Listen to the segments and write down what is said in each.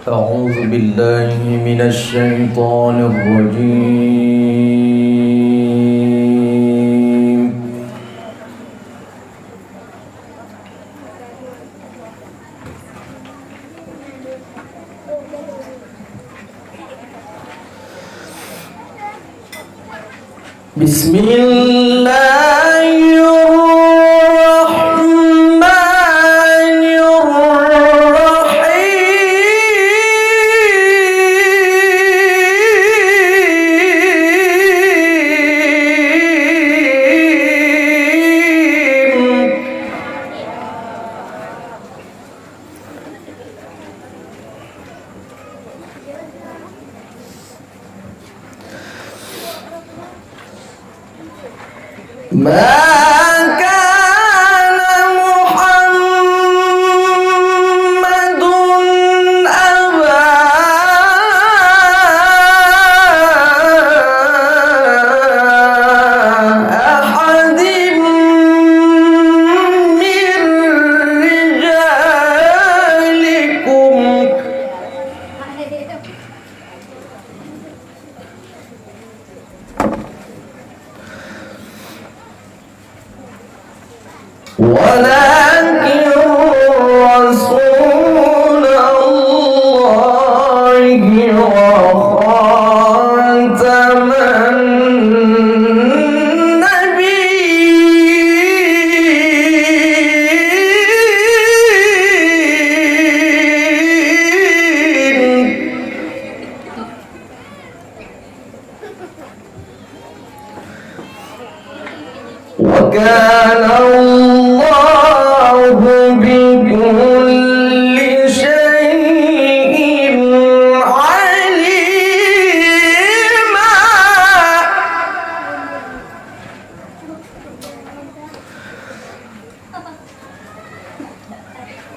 أعوذ بالله من الشيطان الرجيم. بسم الله الرحمن الرحيم. ما كان محمد أبا أحد من رجالكم ولكن رسول الله وخاتم النبيين. وكان الله بكل شيء عليما.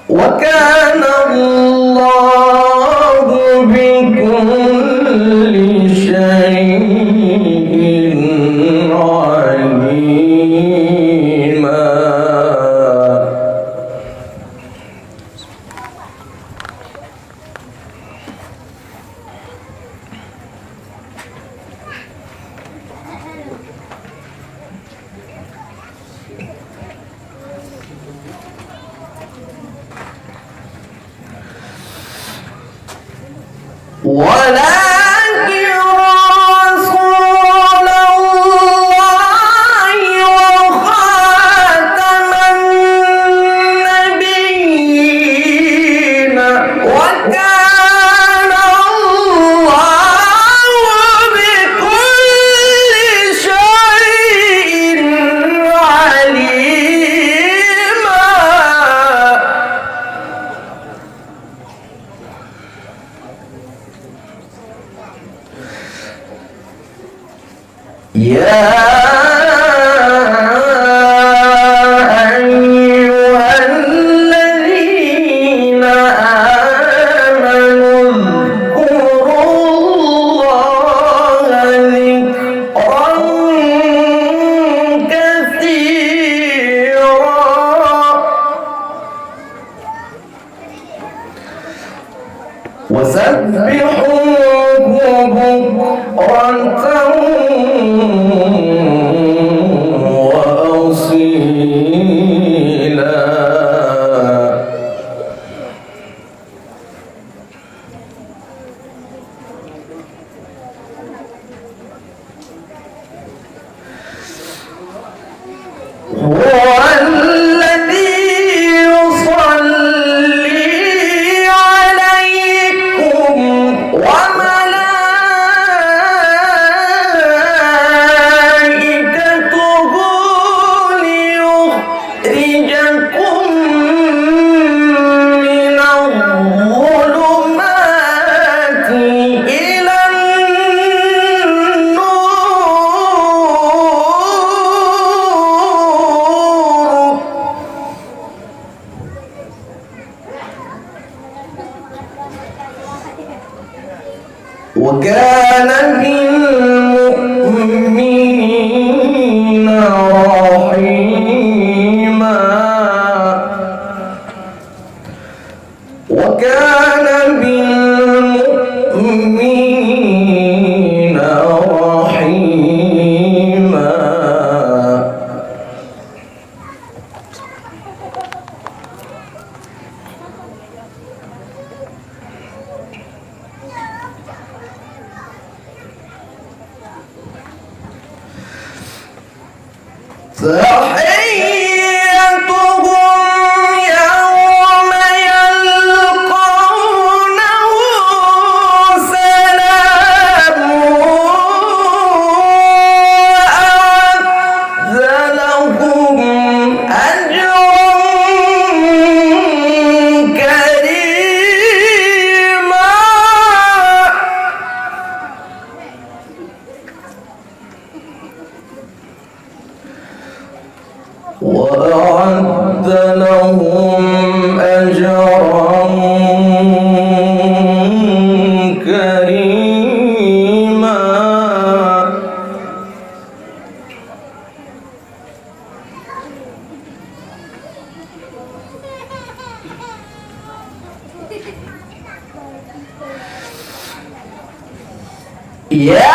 وكان الله بكل شيء عليما. ولكن رسول الله وخاتم النبيين. وكان الله بكل شيء عليما. يا أيها الذين آمنوا اذكروا الله ذكرا كثيرا وسبحوه بكرة وأصيلا. هو الذي يصلي عليكم وملائكته ليخرجكم من الظلمات إلى النور. وكان بالمؤمنين رحيما. وكان بالمؤمنين وأعد لهم أجرا كريما. يا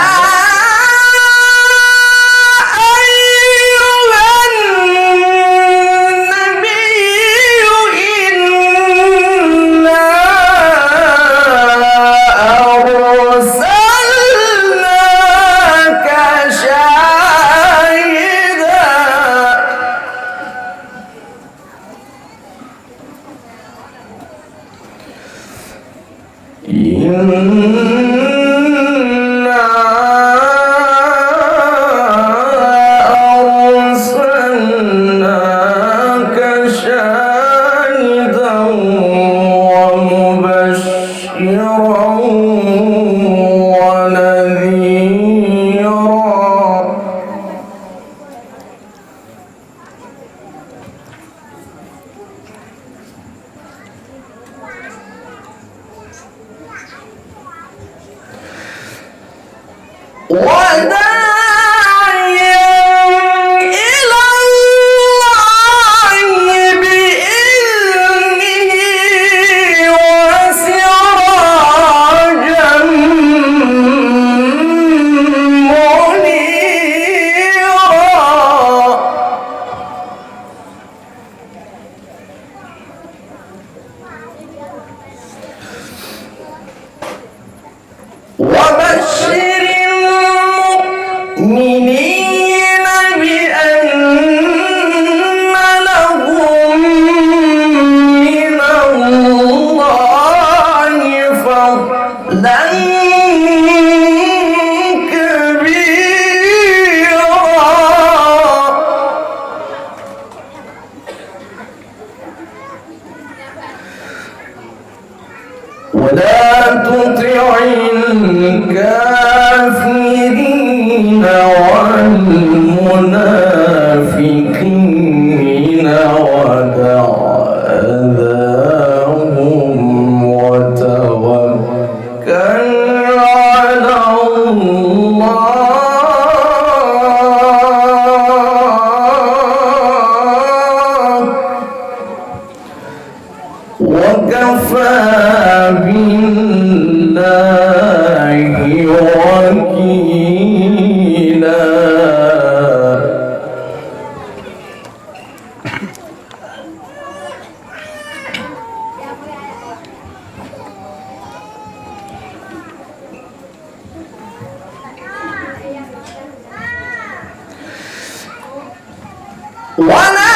ولا تطع الكافرين والمنافقين ودع أذاهم وتوكل على الله وكفى بالله وكيلا. ولا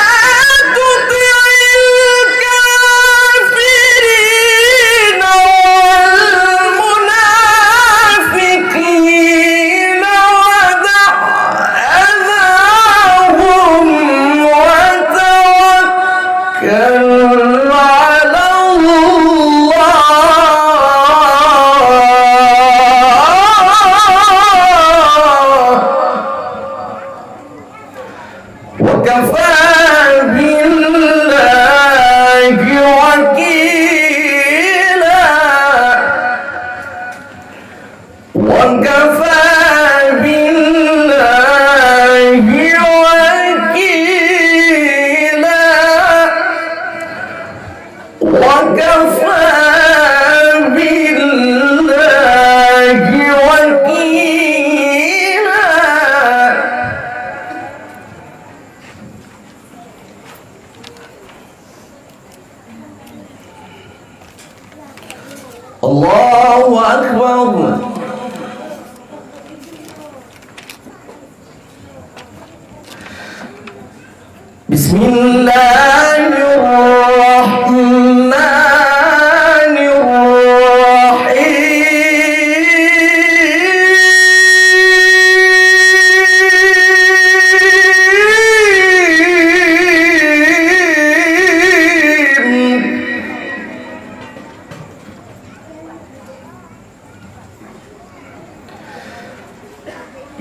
الله أكبر. بسم الله الرحمن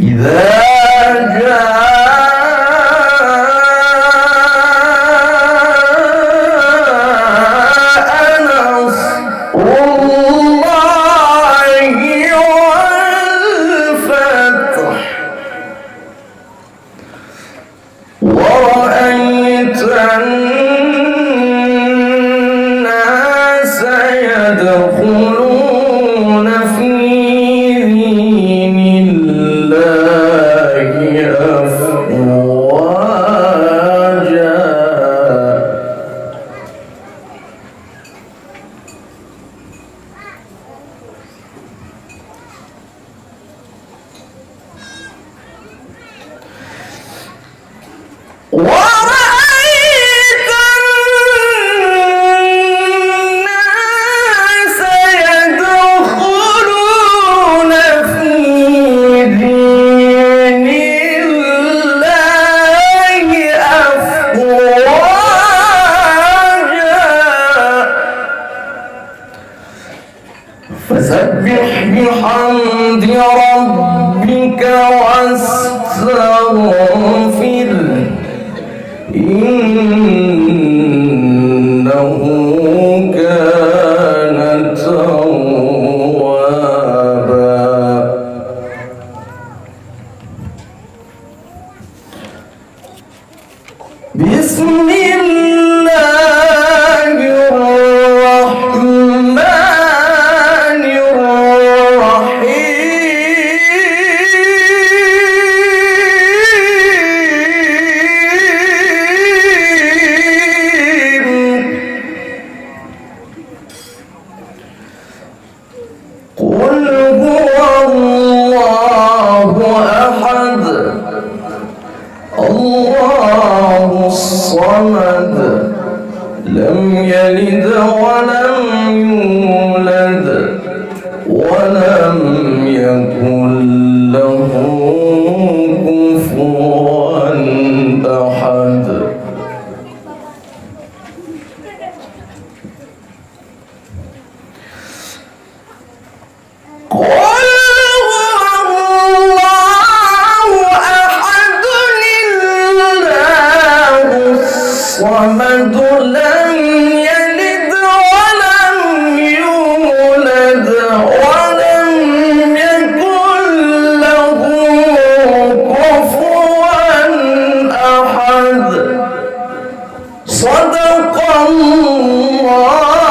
إذا ورأيت الناس يدخلون في دين الله أفواجا ورأيت الناس يدخلون في دين الله أفواجا فسبح بحمد ربك واستغفر إنه كان توابا بسم الله الرحمن قل هو الله أحد الله الصمد لم يلد ولم يولد ولم يكن له كفوا أحد قل هو الله أحد الله الصمد لم يلد ولم يولد ولم يكن له كفوا أحد صدق الله